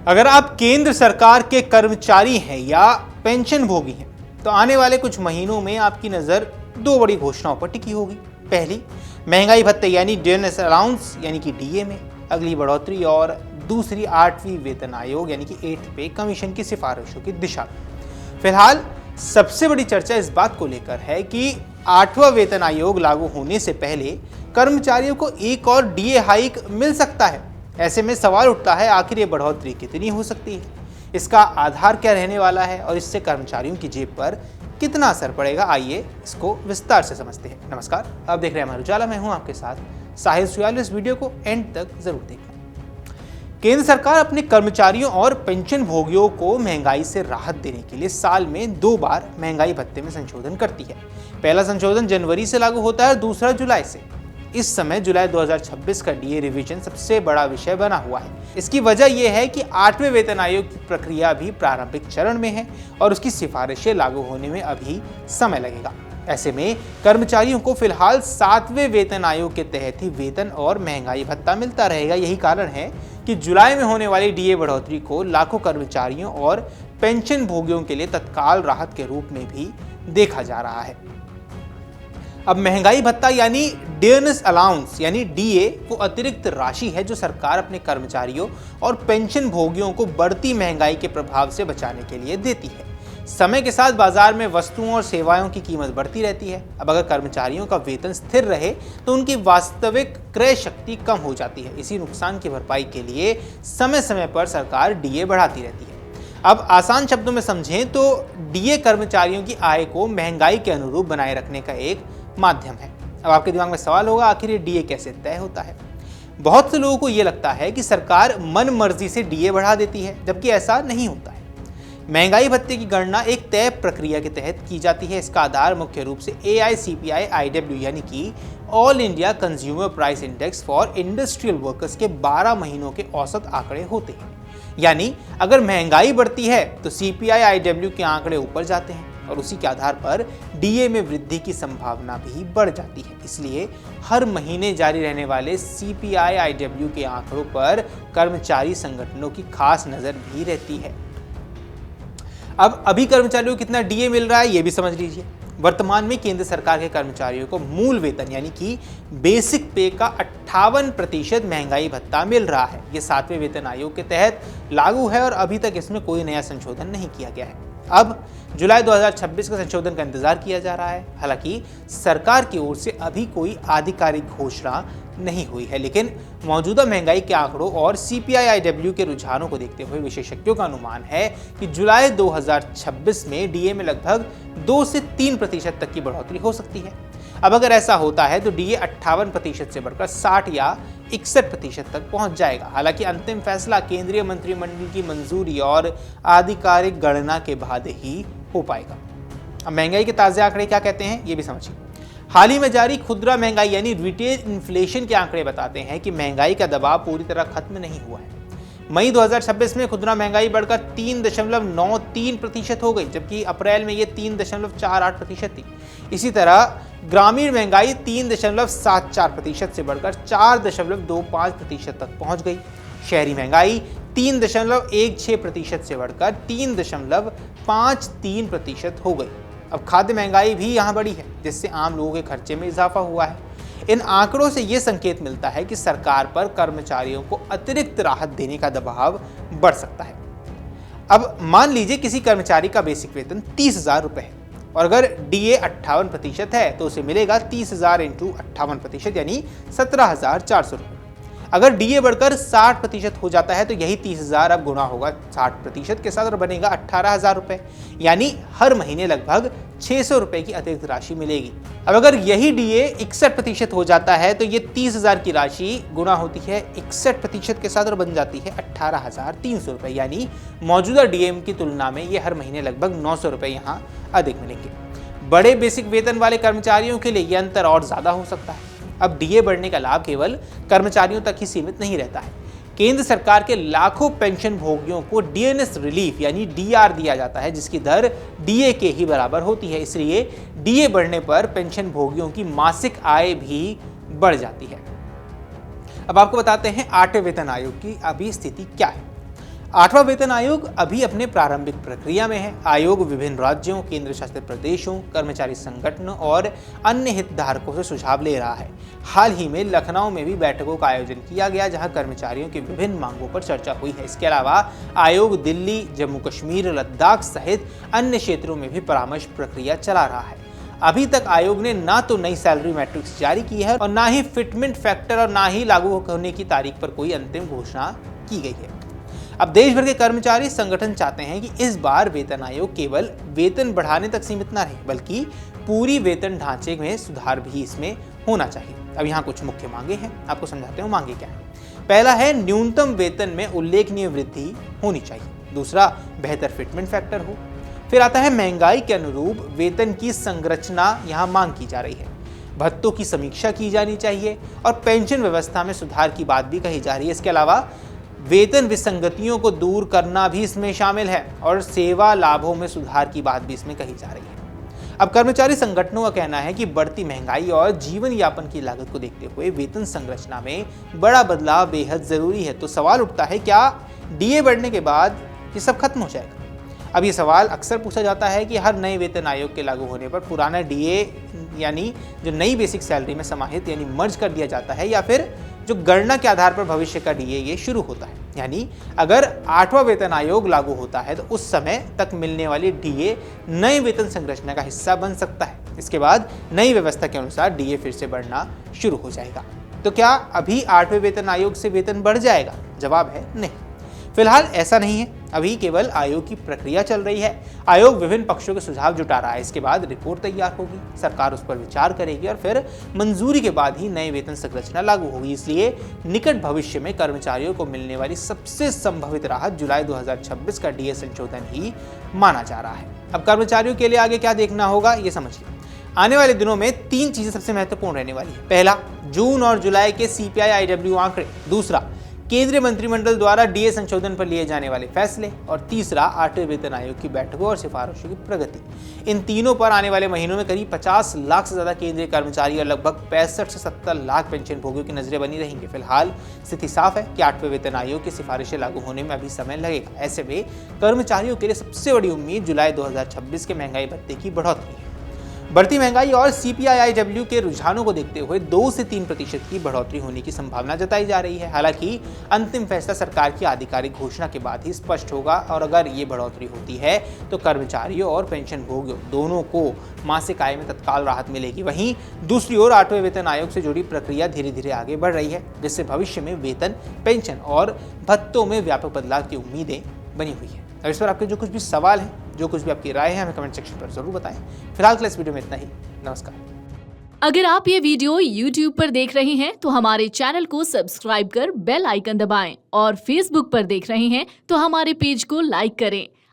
अगर आप केंद्र सरकार के कर्मचारी हैं या पेंशन भोगी हैं तो आने वाले कुछ महीनों में आपकी नजर दो बड़ी घोषणाओं पर टिकी होगी। पहली, महंगाई भत्ते यानी डियरनेस अलाउंस यानी कि डीए में अगली बढ़ोतरी, और दूसरी 8वीं वेतन आयोग यानी कि 8th पे कमीशन की सिफारिशों की दिशा। फिलहाल सबसे बड़ी चर्चा इस बात को लेकर है कि 8वां वेतन आयोग लागू होने से पहले कर्मचारियों को एक और डीए हाइक मिल सकता है। ऐसे में सवाल उठता है, आखिर ये बढ़ोतरी कितनी हो सकती है, इसका आधार क्या रहने वाला है और इससे कर्मचारियों की जेब पर कितना असर पड़ेगा। आइए इसको विस्तार से समझते हैं। नमस्कार, आप देख रहे हैं अमर उजाला, मैं हूं आपके साथ साहिल सुयाल। इस वीडियो को एंड तक जरूर देखें। केंद्र सरकार अपने कर्मचारियों और पेंशन भोगियों को महंगाई से राहत देने के लिए साल में 2 बार महंगाई भत्ते में संशोधन करती है। पहला संशोधन जनवरी से लागू होता है, दूसरा जुलाई से। इस समय जुलाई 2026 का डीए रिवीजन सबसे बड़ा विषय बना हुआ है। इसकी वजह यह है कि 8वें वेतन आयोग की प्रक्रिया भी प्रारंभिक चरण में है और उसकी सिफारिशें लागू होने में अभी समय लगेगा। ऐसे में कर्मचारियों को फिलहाल 7वें वेतन आयोग के तहत ही वेतन और महंगाई भत्ता मिलता रहेगा। यही कारण है कि जुलाई में होने वाली डीए बढ़ोतरी को लाखों कर्मचारियों और पेंशन भोगियों के लिए तत्काल राहत के रूप में भी देखा जा रहा है। अब महंगाई भत्ता यानी डियरनेस अलाउंस यानी डीए वो अतिरिक्त राशि है जो सरकार अपने कर्मचारियों और पेंशन भोगियों को बढ़ती महंगाई के प्रभाव से बचाने के लिए देती है। समय के साथ बाजार में वस्तुओं और सेवाओं की कीमत बढ़ती रहती है। अब अगर कर्मचारियों का वेतन स्थिर रहे तो उनकी वास्तविक क्रय शक्ति कम हो जाती है। इसी नुकसान की भरपाई के लिए समय समय पर सरकार डीए बढ़ाती रहती है। अब आसान शब्दों में समझें तो डीए कर्मचारियों की आय को महंगाई के अनुरूप बनाए रखने का एक माध्यम है। अब आपके दिमाग में सवाल होगा, आखिर ये डीए कैसे तय होता है। बहुत से लोगों को यह लगता है कि सरकार मन मर्जी से डीए बढ़ा देती है, जबकि ऐसा नहीं होता है। महंगाई भत्ते की गणना एक तय प्रक्रिया के तहत की जाती है। इसका आधार मुख्य रूप से AICPI-IW यानी कि all India consumer price index for industrial workers के 12 महीनों के औसत आंकड़े होते हैं। यानी अगर महंगाई बढ़ती है तो CPI-IW के आंकड़े ऊपर जाते हैं और उसी के आधार पर डीए में वृद्धि की संभावना भी बढ़ जाती है। इसलिए हर महीने जारी रहने वाले CPI-IW के आंकड़ों पर कर्मचारी संगठनों की खास नजर भी रहती है। अब अभी कर्मचारियों को कितना डीए मिल रहा है ये भी समझ लीजिए। वर्तमान में केंद्र सरकार के कर्मचारियों को मूल वेतन यानी कि बेसिक पे का 58% महंगाई भत्ता मिल रहा है। ये 7वें वेतन आयोग के तहत लागू है और अभी तक इसमें कोई नया संशोधन नहीं किया गया है। अब जुलाई 2026 का संशोधन का इंतजार किया जा रहा है। हालांकि सरकार की ओर से अभी कोई आधिकारिक घोषणा नहीं हुई है, लेकिन मौजूदा महंगाई के आंकड़ों और CPI-IW के रुझानों को देखते हुए विशेषज्ञों का अनुमान है कि जुलाई 2026 में डीए में लगभग 2 से 3% तक की बढ़ोतरी हो सकती है। अब अगर ऐसा होता है तो डीए 58% से बढ़कर 60 या 61% तक पहुंच जाएगा। हालांकि अंतिम फैसला केंद्रीय मंत्रिमंडल की मंजूरी और आधिकारिक गणना के बाद ही हो पाएगा। अब महंगाई के ताजे आंकड़े क्या कहते हैं ये भी समझिए। हाल ही में जारी खुदरा महंगाई यानी रिटेल इन्फ्लेशन के आंकड़े बताते हैं कि महंगाई का दबाव पूरी तरह खत्म नहीं हुआ है। मई 2026 में खुदरा महंगाई बढ़कर 3.93% हो गई, जबकि अप्रैल में ये 3.48% थी। इसी तरह ग्रामीण महंगाई 3.74% से बढ़कर 4.25% तक पहुंच गई। शहरी महंगाई 3.16% से बढ़कर 3.53% हो गई। अब खाद्य महंगाई भी यहाँ बढ़ी है, जिससे आम लोगों के खर्चे में इजाफा हुआ है। इन आंकड़ों से यह संकेत मिलता है कि सरकार पर कर्मचारियों को अतिरिक्त राहत देने का दबाव बढ़ सकता है। अब मान लीजिए किसी कर्मचारी का बेसिक वेतन 30,000 रुपये है और अगर डीए 58% है तो उसे मिलेगा 30,000 × 58% यानी 17,400 रुपये। अगर डीए बढ़कर 60% हो जाता है तो यही 30,000 अब गुणा होगा 60% के साथ और बनेगा 18,000 रुपये, यानी हर महीने लगभग 600 रुपये की अतिरिक्त राशि मिलेगी। अब अगर यही डीए 61% हो जाता है तो ये 30,000 की राशि गुणा होती है 61% के साथ और बन जाती है 18,300 रुपये, यानी मौजूदा डीएम की तुलना में ये हर महीने लगभग 900 रुपये यहाँ अधिक मिलेंगे। बड़े बेसिक वेतन वाले कर्मचारियों के लिए यह अंतर और ज्यादा हो सकता है। अब डीए बढ़ने का लाभ केवल कर्मचारियों तक ही सीमित नहीं रहता है। केंद्र सरकार के लाखों पेंशन भोगियों को डियरनेस रिलीफ यानी डीआर दिया जाता है, जिसकी दर डीए के ही बराबर होती है। इसलिए डीए बढ़ने पर पेंशन भोगियों की मासिक आय भी बढ़ जाती है। अब आपको बताते हैं 8वें वेतन आयोग की अभी स्थिति क्या है। 8वां वेतन आयोग अभी अपने प्रारंभिक प्रक्रिया में है। आयोग विभिन्न राज्यों, केंद्र शासित प्रदेशों, कर्मचारी संगठनों और अन्य हितधारकों से सुझाव ले रहा है। हाल ही में लखनऊ में भी बैठकों का आयोजन किया गया, जहां कर्मचारियों की विभिन्न मांगों पर चर्चा हुई है। इसके अलावा आयोग दिल्ली, जम्मू कश्मीर, लद्दाख सहित अन्य क्षेत्रों में भी परामर्श प्रक्रिया चला रहा है। अभी तक आयोग ने ना तो नई सैलरी मैट्रिक्स जारी की है और ना ही फिटमेंट फैक्टर और ना ही लागू होने की तारीख पर कोई अंतिम घोषणा की गई है। अब देश भर के कर्मचारी संगठन चाहते हैं कि इस बार वेतन आयोग केवल वेतन बढ़ाने तक सीमित न रहे, बल्कि पूरी वेतन ढांचे में सुधार भी इसमें होना चाहिए। अब यहाँ कुछ मुख्य मांगे हैं, आपको समझाते हूँ मांगे क्या है। पहला है न्यूनतम वेतन में उल्लेखनीय वृद्धि होनी चाहिए। दूसरा, बेहतर फिटमेंट फैक्टर हो। फिर आता है महंगाई के अनुरूप वेतन की संरचना, यहाँ मांग की जा रही है। भत्तों की समीक्षा की जानी चाहिए और पेंशन व्यवस्था में सुधार की बात भी कही जा रही है। इसके अलावा वेतन विसंगतियों को दूर करना भी इसमें शामिल है और सेवा लाभों में सुधार की बात भी इसमें कही जा रही है। अब कर्मचारी संगठनों का कहना है कि बढ़ती महंगाई और जीवन यापन की लागत को देखते हुए वेतन संरचना में बड़ा बदलाव बेहद जरूरी है। तो सवाल उठता है, क्या डीए बढ़ने के बाद ये सब खत्म हो जाएगा? अब ये सवाल अक्सर पूछा जाता है कि हर नए वेतन आयोग के लागू होने पर पुराना डीए यानी जो नई बेसिक सैलरी में समाहित यानी मर्ज कर दिया जाता है, या फिर जो गणना के आधार पर भविष्य का डीए ये शुरू होता है। यानी अगर 8वां वेतन आयोग लागू होता है तो उस समय तक मिलने वाली डीए नई वेतन संरचना का हिस्सा बन सकता है। इसके बाद नई व्यवस्था के अनुसार डीए फिर से बढ़ना शुरू हो जाएगा। तो क्या अभी 8वें वेतन आयोग से वेतन बढ़ जाएगा? जवाब है नहीं। फिलहाल ऐसा नहीं है, अभी केवल आयोग की प्रक्रिया चल रही है। आयोग विभिन्न पक्षों के सुझाव जुटा रहा है। इसके बाद रिपोर्ट तैयार होगी, सरकार उस पर विचार करेगी और फिर मंजूरी के बाद ही नई वेतन संरचना लागू होगी। इसलिए निकट भविष्य में कर्मचारियों को मिलने वाली सबसे संभावित राहत जुलाई 2026 का डीए संशोधन ही माना जा रहा है। अब कर्मचारियों के लिए आगे क्या देखना होगा ये समझिए। आने वाले दिनों में 3 चीजें सबसे महत्वपूर्ण रहने वाली है। पहला, जून और जुलाई के CPI-IW आंकड़े। दूसरा, केंद्रीय मंत्रिमंडल द्वारा डीए संशोधन पर लिए जाने वाले फैसले। और तीसरा, 8वें वेतन आयोग की बैठकों और सिफारिशों की प्रगति। इन तीनों पर आने वाले महीनों में करीब 50 लाख से ज्यादा केंद्रीय कर्मचारी और लगभग 65 से 70 लाख पेंशन भोगियों की नजरें बनी रहेंगी। फिलहाल स्थिति साफ है कि 8वें वेतन आयोग की सिफारिशें लागू होने में अभी समय लगेगा। ऐसे में कर्मचारियों के लिए सबसे बड़ी उम्मीद जुलाई 2026 के महंगाई भत्ते की बढ़ोतरी है। बढ़ती महंगाई और CPI-IW के रुझानों को देखते हुए 2 से 3% की बढ़ोतरी होने की संभावना जताई जा रही है। हालांकि अंतिम फैसला सरकार की आधिकारिक घोषणा के बाद ही स्पष्ट होगा और अगर ये बढ़ोतरी होती है तो कर्मचारियों और पेंशन भोगियों दोनों को मासिक आय में तत्काल राहत मिलेगी। वहीं दूसरी ओर 8वें वेतन आयोग से जुड़ी प्रक्रिया धीरे धीरे आगे बढ़ रही है, जिससे भविष्य में वेतन, पेंशन और भत्तों में व्यापक बदलाव की उम्मीदें बनी हुई है। अब इस पर आपके जो कुछ भी सवाल हैं, जो कुछ भी आपकी राय है, हमें कमेंट सेक्शन पर जरूर बताएं। फिलहाल के इस वीडियो में इतना ही। नमस्कार। अगर आप ये वीडियो YouTube पर देख रहे हैं तो हमारे चैनल को सब्सक्राइब कर बेल आइकन दबाएं और Facebook पर देख रहे हैं तो हमारे पेज को लाइक करें।